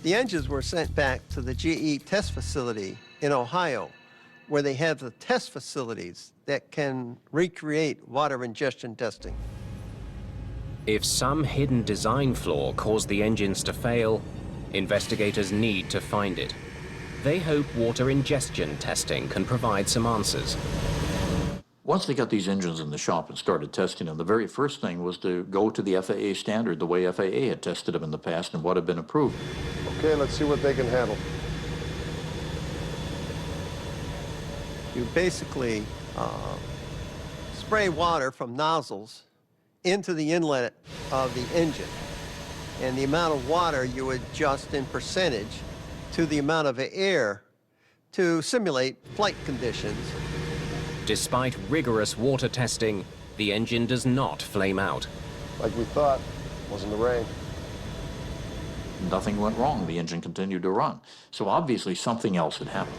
The engines were sent back to the GE test facility in Ohio, where they have the test facilities that can recreate water ingestion testing. If some hidden design flaw caused the engines to fail, investigators need to find it. They hope water ingestion testing can provide some answers. Once they got these engines in the shop and started testing them, the very first thing was to go to the FAA standard, the way FAA had tested them in the past and what had been approved. Okay, let's see what they can handle. You basically spray water from nozzles into the inlet of the engine. And the amount of water you adjust in percentage to the amount of air to simulate flight conditions. Despite rigorous water testing, the engine does not flame out. Like we thought, wasn't the rain. Nothing went wrong. The engine continued to run. So obviously something else had happened.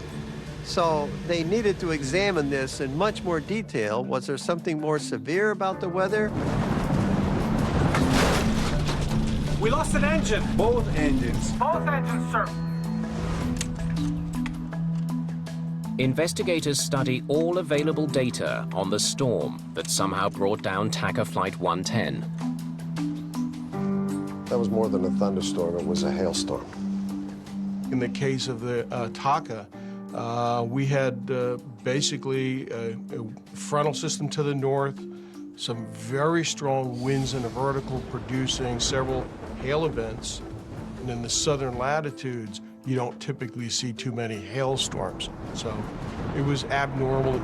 So they needed to examine this in much more detail. Was there something more severe about the weather? We lost an engine. Both engines. Both engines, sir. Investigators study all available data on the storm that somehow brought down TACA Flight 110. That was more than a thunderstorm, it was a hailstorm. In the case of the TACA, we had basically a frontal system to the north, some very strong winds in the vertical producing several hail events. And in the southern latitudes, you don't typically see too many hailstorms. So it was abnormal.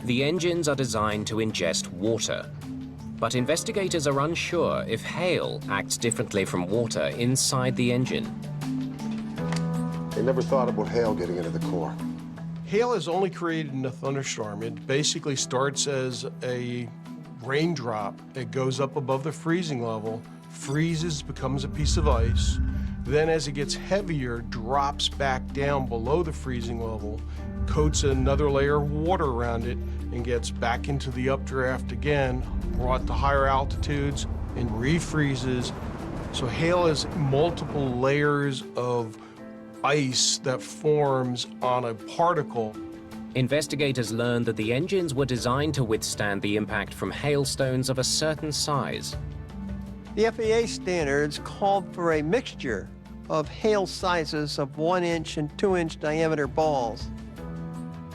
The engines are designed to ingest water, but investigators are unsure if hail acts differently from water inside the engine. They never thought about hail getting into the core. Hail is only created in a thunderstorm. It basically starts as a raindrop. It goes up above the freezing level, freezes, becomes a piece of ice. Then as it gets heavier, drops back down below the freezing level, coats another layer of water around it, and gets back into the updraft again, brought to higher altitudes, and refreezes. So hail is multiple layers of ice that forms on a particle. Investigators learned that the engines were designed to withstand the impact from hailstones of a certain size. The FAA standards called for a mixture of hail sizes of 1-inch and 2-inch diameter balls.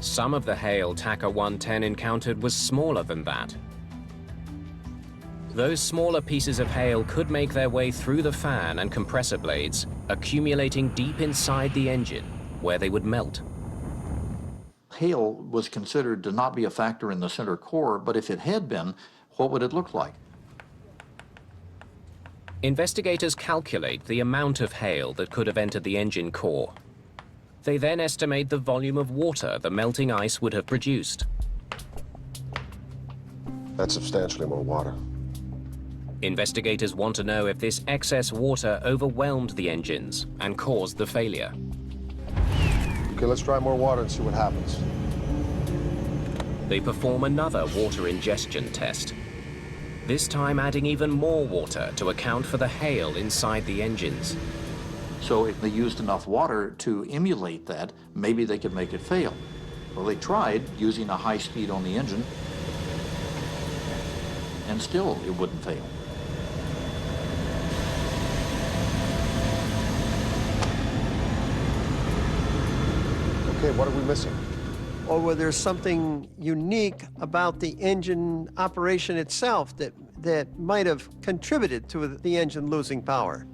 Some of the hail TACA 110 encountered was smaller than that. Those smaller pieces of hail could make their way through the fan and compressor blades, accumulating deep inside the engine, where they would melt. Hail was considered to not be a factor in the center core, but if it had been, what would it look like? Investigators calculate the amount of hail that could have entered the engine core. They then estimate the volume of water the melting ice would have produced. That's substantially more water. Investigators want to know if this excess water overwhelmed the engines and caused the failure. Okay, let's try more water and see what happens. They perform another water ingestion test, this time adding even more water to account for the hail inside the engines. So if they used enough water to emulate that, maybe they could make it fail. Well, they tried using a high speed on the engine, and still it wouldn't fail. Okay, what are we missing? Or whether there's something unique about the engine operation itself that might have contributed to the engine losing power.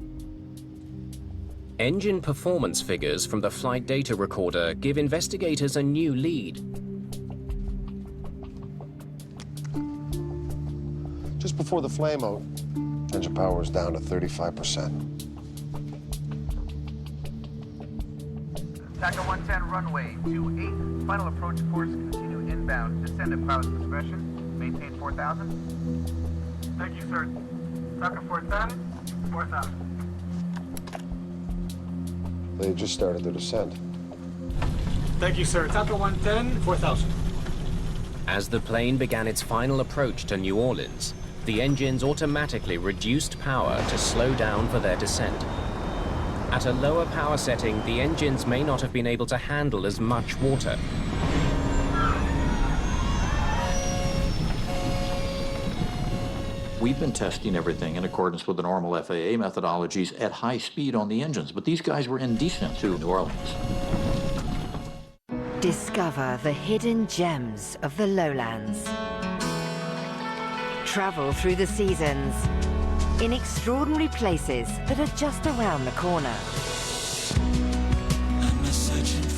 Engine performance figures from the flight data recorder give investigators a new lead. Just before the flameout, engine power was down to 35%. TACA 110 runway 28, final approach course, continue inbound, descend at pilot discretion, maintain 4,000. Thank you, sir. TACA 410, 4,000. They just started their descent. Thank you, sir. TACA 110, 4,000. As the plane began its final approach to New Orleans, the engines automatically reduced power to slow down for their descent. At a lower power setting, the engines may not have been able to handle as much water. We've been testing everything in accordance with the normal FAA methodologies at high speed on the engines, but these guys were in descent to New Orleans. Discover the hidden gems of the lowlands. Travel through the seasons in extraordinary places that are just around the corner.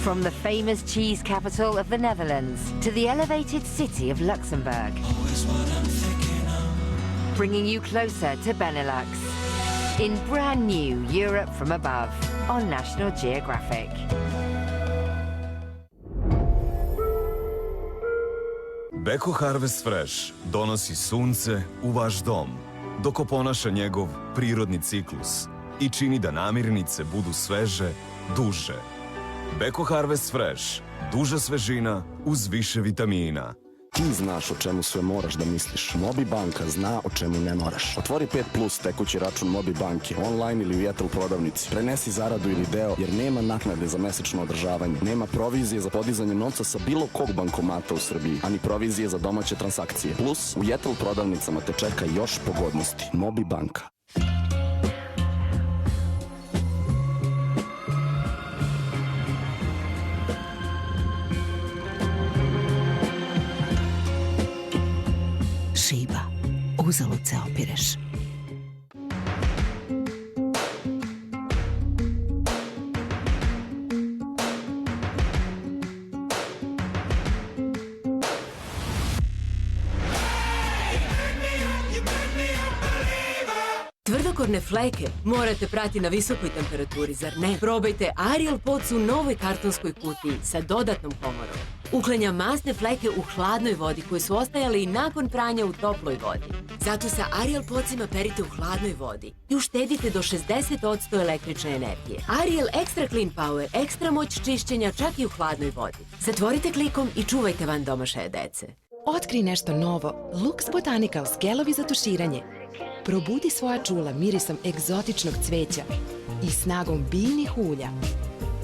From the famous cheese capital of the Netherlands to the elevated city of Luxembourg, bringing you closer to Benelux in brand new Europe from Above on National Geographic. Beko Harvest Fresh donosi sunce u vaš dom, dok oponaša njegov prirodni ciklus i čini da namirnice budu sveže, duže. Beko Harvest Fresh, duža svežina uz više vitamina. Ti znaš o čemu sve moraš da misliš. Mobi banka zna o čemu ne moraš. Otvori 5 plus tekući račun Mobi banke, online ili u Jetel prodavnici. Prenesi zaradu ili deo, jer nema naknade za mesečno održavanje. Nema provizije za podizanje novca sa bilo kog bankomata u Srbiji, ani provizije za domaće transakcije. Plus, u Jetel prodavnicama te čeka još pogodnosti. Mobi banka. Šiba, uzalud se opireš. rekordne fleke morate prati na visokoj temperaturi, zar ne? Probajte Ariel Pods u novoj kartonskoj kutiji sa dodatnom komorom. Uklanja masne fleke u hladnoj vodi koje su ostajale i nakon pranja u toploj vodi. Zato sa Ariel Podsima perite u hladnoj vodi i uštedite do 60% električne energije. Ariel Extra Clean Power, ekstra moć čišćenja čak i u hladnoj vodi. Zatvorite klikom i čuvajte van domašaja dece. Otkri nešto novo. Lux Botanicals gelovi za tuširanje. Probudi svoja čula mirisom egzotičnog cveća i snagom biljnih ulja.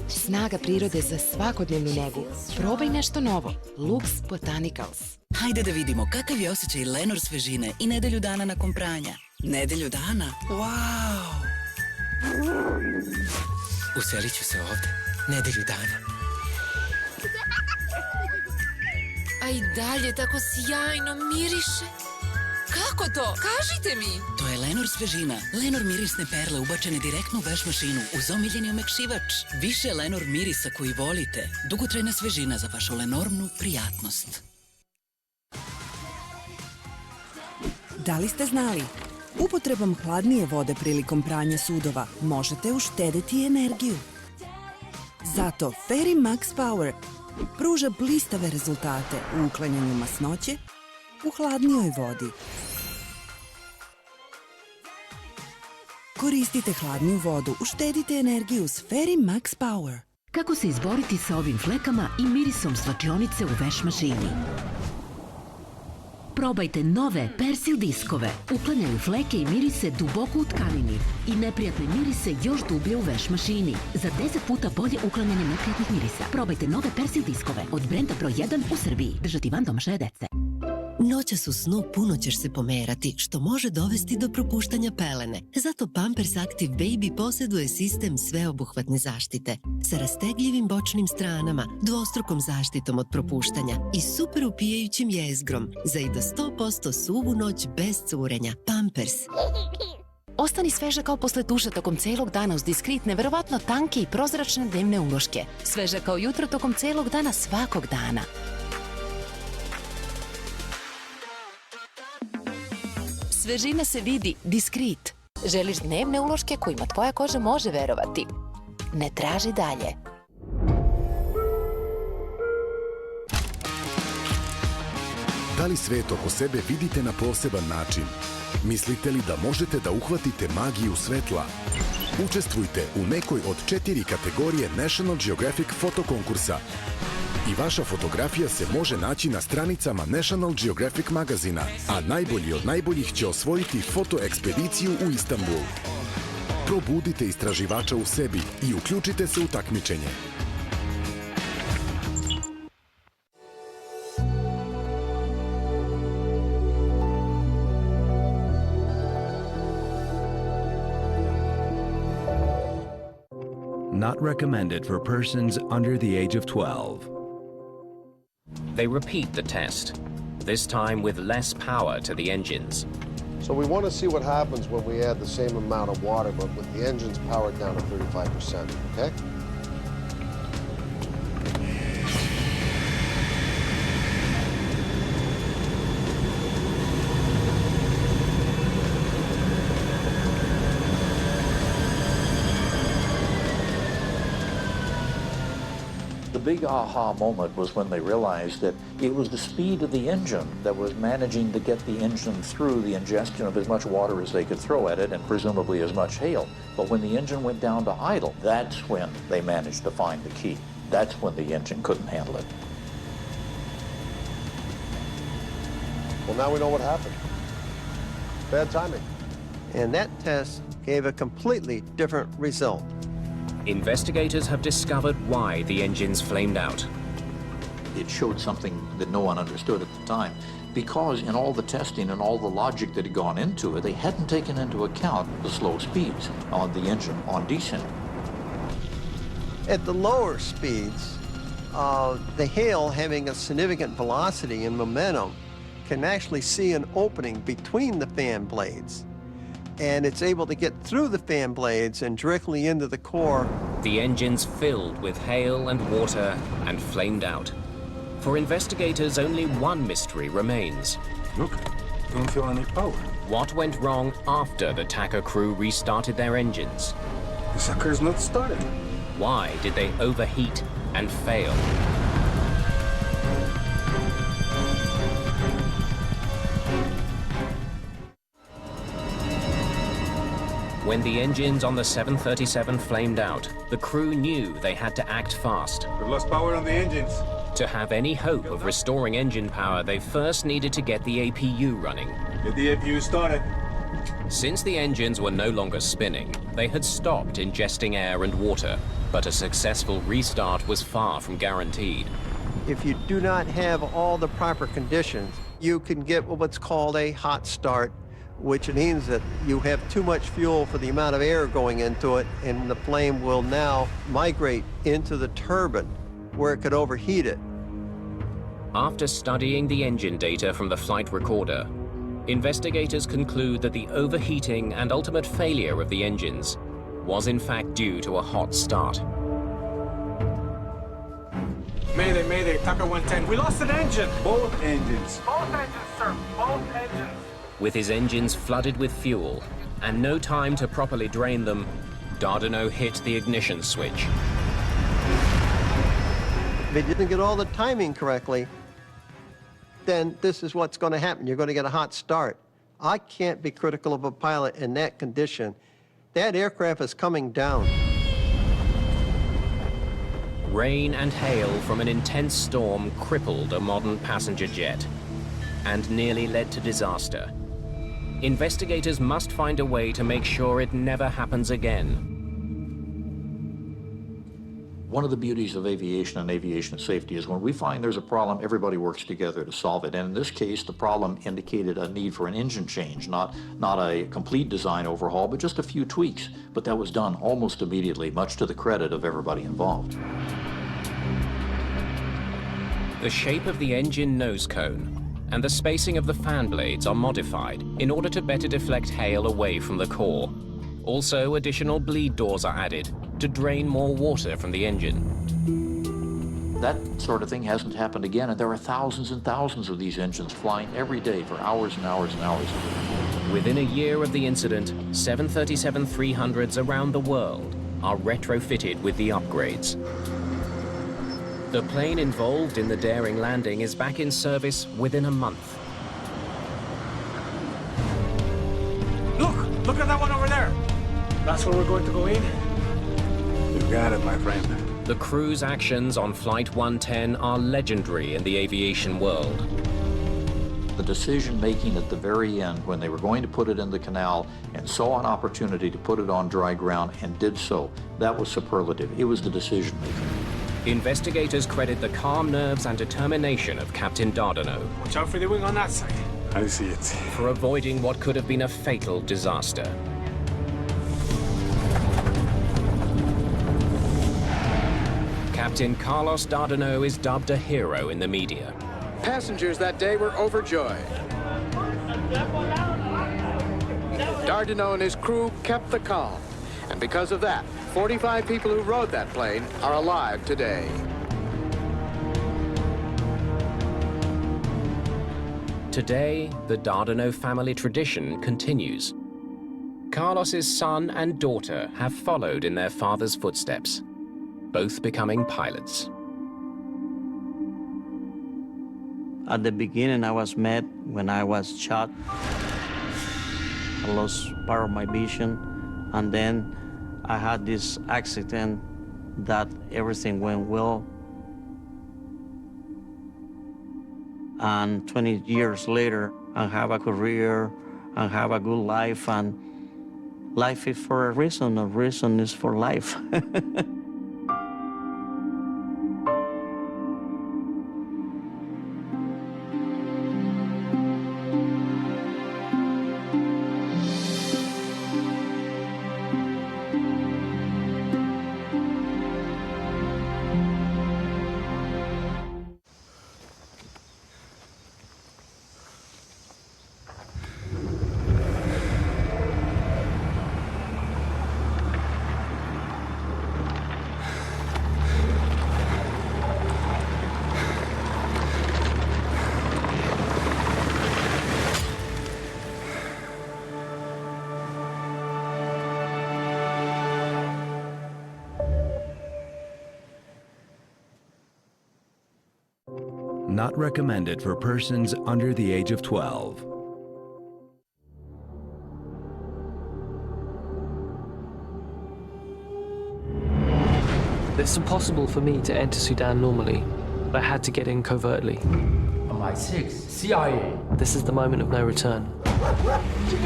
Snaga prirode za svakodnevnu negu. Probaj nešto novo. Lux Botanicals. Hajde da vidimo kakav je osjećaj Lenor svežine i nedelju dana nakon pranja. Nedelju dana? Wow! Uselit ću se ovde. Nedelju dana. A i dalje tako sjajno miriše. Kako to? Kažite mi! To je Lenor svežina. Lenor mirisne perle ubačene direktno u veš mašinu uz omiljeni omekšivač. Više Lenor mirisa koji volite. Dugotrajna svežina za vašu lenormnu prijatnost. Da li ste znali? Upotrebom hladnije vode prilikom pranja sudova možete uštedeti energiju. Zato Fairy Max Power pruža blistave rezultate u uklanjanju masnoće u hladnijoj vodi. Koristite hladniju vodu, uštedite energiju s Fairy Max Power. Kako se izboriti sa ovim flekama i mirisom svlačionice u veš mašini? Probajte nove Persil diskove. Uklanjaju fleke i mirise duboko u tkanini i neprijatne mirise još dublje u veš mašini. Za 10 puta bolje uklanjanje neprijatnih mirisa. Probajte nove Persil diskove od brenda broj 1 u Srbiji. Držati van domašaja dece. Noćas u snu puno ćeš se pomerati, što može dovesti do propuštanja pelene. Zato Pampers Active Baby posjeduje sistem sveobuhvatne zaštite sa rastegljivim bočnim stranama, dvostrukom zaštitom od propuštanja i super upijajućim jezgrom za i do 100% suvu noć bez curenja. Pampers. Ostani sveža kao posle duša tokom celog dana uz diskrit, neverovatno tanke i prozračne dnevne uloške. Sveža kao jutro tokom celog dana svakog dana. Svežina se vidi, diskrit. Želiš dnevne uloške kojima tvoja koža može verovati? Ne traži dalje. Da li svet oko sebe vidite na poseban način? Mislite li da možete da uhvatite magiju svetla? Učestvujte u nekoj od 4 kategorije National Geographic fotokonkursa. I vaša fotografija se može naći na stranicama National Geographic magazina, a najbolji od najboljih će osvojiti fotoekspediciju u Istanbul. Probudite istraživača u sebi i uključite se u takmičenje. Not recommended for persons under the age of 12. They repeat the test, this time with less power to the engines. So we want to see what happens when we add the same amount of water, but with the engines powered down to 35%, okay? The big aha moment was when they realized that it was the speed of the engine that was managing to get the engine through the ingestion of as much water as they could throw at it and presumably as much hail. But when the engine went down to idle, that's when they managed to find the key. That's when the engine couldn't handle it. Well, now we know what happened. Bad timing. And that test gave a completely different result. Investigators have discovered why the engines flamed out. It showed something that no one understood at the time. Because in all the testing and all the logic that had gone into it, they hadn't taken into account the slow speeds on the engine on descent. At the lower speeds, the hail having a significant velocity and momentum can actually see an opening between the fan blades. And it's able to get through the fan blades and directly into the core. The engines filled with hail and water and flamed out. For investigators, only one mystery remains. Look, don't feel any power. What went wrong after the TACA crew restarted their engines? The sucker's not started. Why did they overheat and fail? When the engines on the 737 flamed out, the crew knew they had to act fast. We've lost power on the engines. To have any hope of restoring engine power, they first needed to get the APU running. Get the APU started. Since the engines were no longer spinning, they had stopped ingesting air and water, but a successful restart was far from guaranteed. If you do not have all the proper conditions, you can get what's called a hot start, which means that you have too much fuel for the amount of air going into it, and the flame will now migrate into the turbine, where it could overheat it. After studying the engine data from the flight recorder, investigators conclude that the overheating and ultimate failure of the engines was in fact due to a hot start. Mayday, mayday, TACA 110. We lost an engine. Both engines. Both engines, sir. Both engines. With his engines flooded with fuel and no time to properly drain them, Dardanot hit the ignition switch. If they didn't get all the timing correctly, then this is what's going to happen. You're going to get a hot start. I can't be critical of a pilot in that condition. That aircraft is coming down. Rain and hail from an intense storm crippled a modern passenger jet and nearly led to disaster. Investigators must find a way to make sure it never happens again. One of the beauties of aviation and aviation safety is when we find there's a problem, everybody works together to solve it. And in this case, the problem indicated a need for an engine change, not a complete design overhaul, but just a few tweaks. But that was done almost immediately, much to the credit of everybody involved. The shape of the engine nose cone and the spacing of the fan blades are modified in order to better deflect hail away from the core. Also, additional bleed doors are added to drain more water from the engine. That sort of thing hasn't happened again, and there are thousands and thousands of these engines flying every day for hours and hours and hours. Within a year of the incident, 737-300s around the world are retrofitted with the upgrades. The plane involved in the daring landing is back in service within a month. Look at that one over there. That's where we're going to go in. You got it, my friend. The crew's actions on Flight 110 are legendary in the aviation world. The decision-making at the very end, when they were going to put it in the canal and saw an opportunity to put it on dry ground and did so, that was superlative. It was the decision-making. Investigators credit the calm nerves and determination of Captain Dardanot. Watch out for the wing on that side. I see it. For avoiding what could have been a fatal disaster. Captain Carlos Dardanot is dubbed a hero in the media. Passengers that day were overjoyed. Dardanot and his crew kept the calm. And because of that, 45 people who rode that plane are alive today. Today, the Dardanot family tradition continues. Carlos's son and daughter have followed in their father's footsteps, both becoming pilots. At the beginning, I was mad when I was shot. I lost part of my vision, and then I had this accident that everything went well. And 20 years later, I have a career, I have a good life, and life is for a reason is for life. Not recommended for persons under the age of 12. It's impossible for me to enter Sudan normally, but I had to get in covertly. MI6, CIA. This is the moment of no return.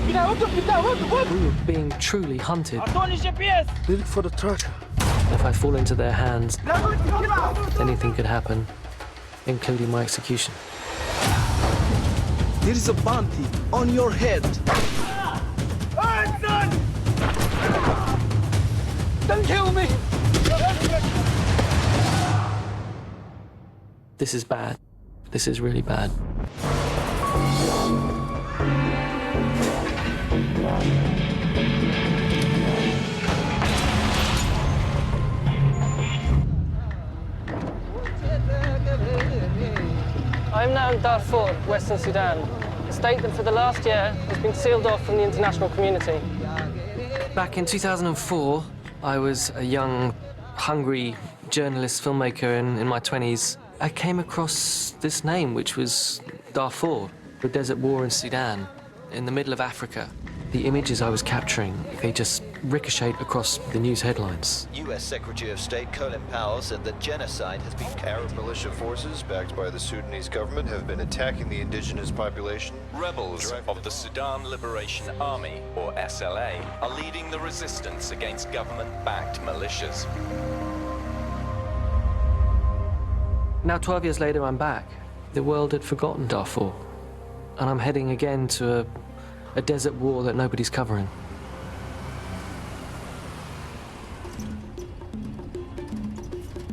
We were being truly hunted. Look for the tracker. If I fall into their hands, anything could happen, including my execution. There is a bounty on your head. Don't kill me! This is bad. This is really bad. I'm now in Darfur, Western Sudan, a state that for the last year has been sealed off from the international community. Back in 2004, I was a young, hungry journalist, filmmaker in my 20s. I came across this name, which was Darfur, the desert war in Sudan, in the middle of Africa. The images I was capturing, they just ricocheted across the news headlines. U.S. Secretary of State Colin Powell said that genocide has been... Arab militia forces, backed by the Sudanese government, have been attacking the indigenous population. Rebels of the Sudan Liberation Army, or SLA, are leading the resistance against government-backed militias. Now, 12 years later, I'm back. The world had forgotten Darfur, and I'm heading again to a desert war that nobody's covering.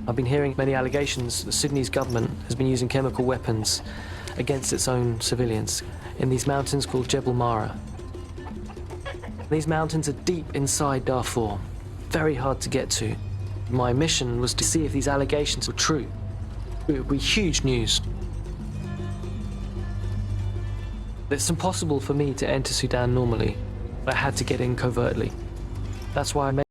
I've been hearing many allegations the Sudanese government has been using chemical weapons against its own civilians in these mountains called Jebel Mara. These mountains are deep inside Darfur, very hard to get to. My mission was to see if these allegations were true. It would be huge news. It's impossible for me to enter Sudan normally, but I had to get in covertly. That's why I made